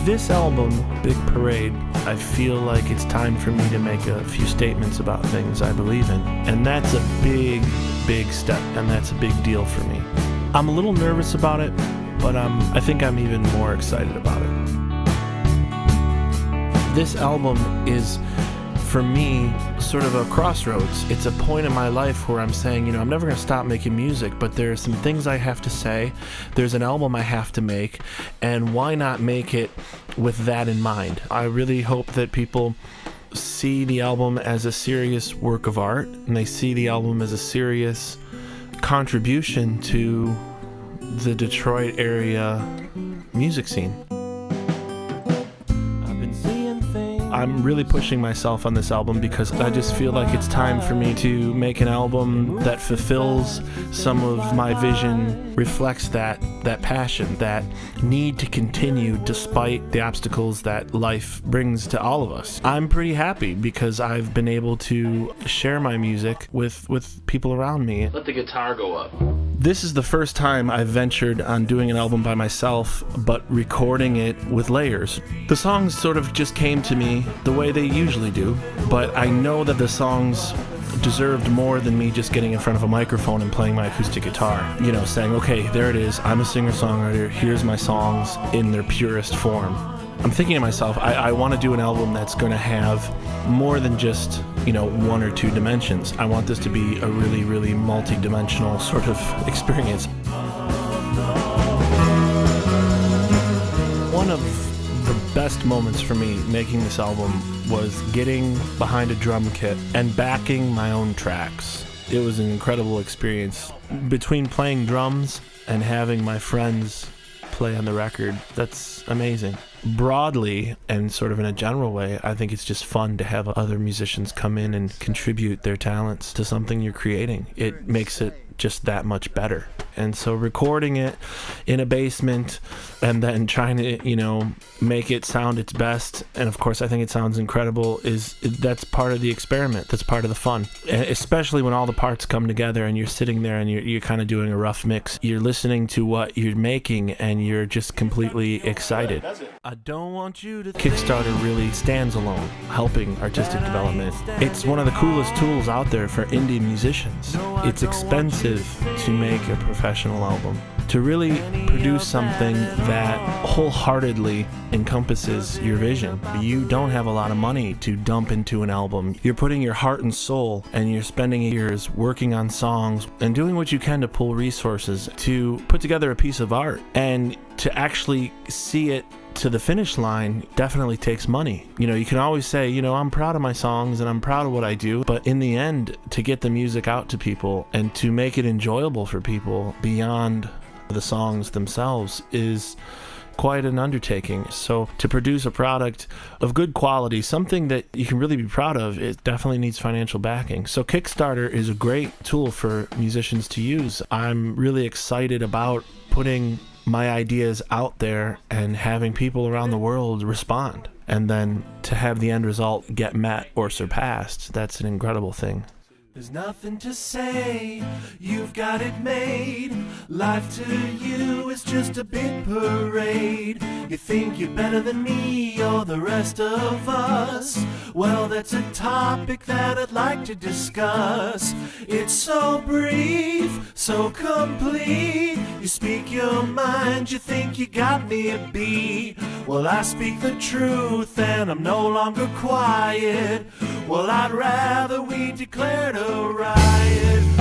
With this album, Big Parade, I feel like it's time for me to make a few statements about things I believe in. And that's a big, big step, and that's a big deal for me. I'm a little nervous about it, but I think I'm even more excited about it. This album is, for me, sort of a crossroads. It's a point in my life where I'm saying, I'm never going to stop making music, but there are some things I have to say. There's an album I have to make, and why not make it with that in mind? I really hope that people see the album as a serious work of art, and they see the album as a serious contribution to the Detroit area music scene. I'm really pushing myself on this album because I just feel like it's time for me to make an album that fulfills some of my vision, reflects that passion, that need to continue despite the obstacles that life brings to all of us. I'm pretty happy because I've been able to share my music with people around me. Let the guitar go up. This is the first time I've ventured on doing an album by myself, but recording it with layers. The songs sort of just came to me the way they usually do, but I know that the songs deserved more than me just getting in front of a microphone and playing my acoustic guitar. Saying, okay, there it is, I'm a singer-songwriter, here's my songs in their purest form. I'm thinking to myself, I want to do an album that's going to have more than just, one or two dimensions. I want this to be a really, really multi-dimensional sort of experience. One of the best moments for me making this album was getting behind a drum kit and backing my own tracks. It was an incredible experience. Between playing drums and having my friends play on the record, that's amazing. Broadly and sort of in a general way, I think it's just fun to have other musicians come in and contribute their talents to something you're creating. It makes it just that much better. And so recording it in a basement and then trying to, make it sound its best, and of course I think it sounds incredible, that's part of the experiment, that's part of the fun. And especially when all the parts come together and you're sitting there and you're kind of doing a rough mix. You're listening to what you're making and you're just completely excited. I don't want you to Kickstarter really stands alone, helping artistic development. It's one of the coolest tools out there for indie musicians. It's expensive to make a professional album. To really produce something that wholeheartedly encompasses your vision. You don't have a lot of money to dump into an album. You're putting your heart and soul, and you're spending years working on songs and doing what you can to pull resources to put together a piece of art. And to actually see it to the finish line definitely takes money. You can always say, I'm proud of my songs and I'm proud of what I do, but in the end, to get the music out to people and to make it enjoyable for people beyond the songs themselves is quite an undertaking. So to produce a product of good quality, something that you can really be proud of, it definitely needs financial backing. So Kickstarter is a great tool for musicians to use. I'm really excited about putting my ideas out there and having people around the world respond. And then to have the end result get met or surpassed, that's an incredible thing. There's nothing to say, you've got it made. Life to you is just a big parade. You think you're better than me or the rest of us. Well, that's a topic that I'd like to discuss. It's so brief, so complete. You speak your mind, you think you got me a beat. Well, I speak the truth and I'm no longer quiet. Well, I'd rather we declared a riot.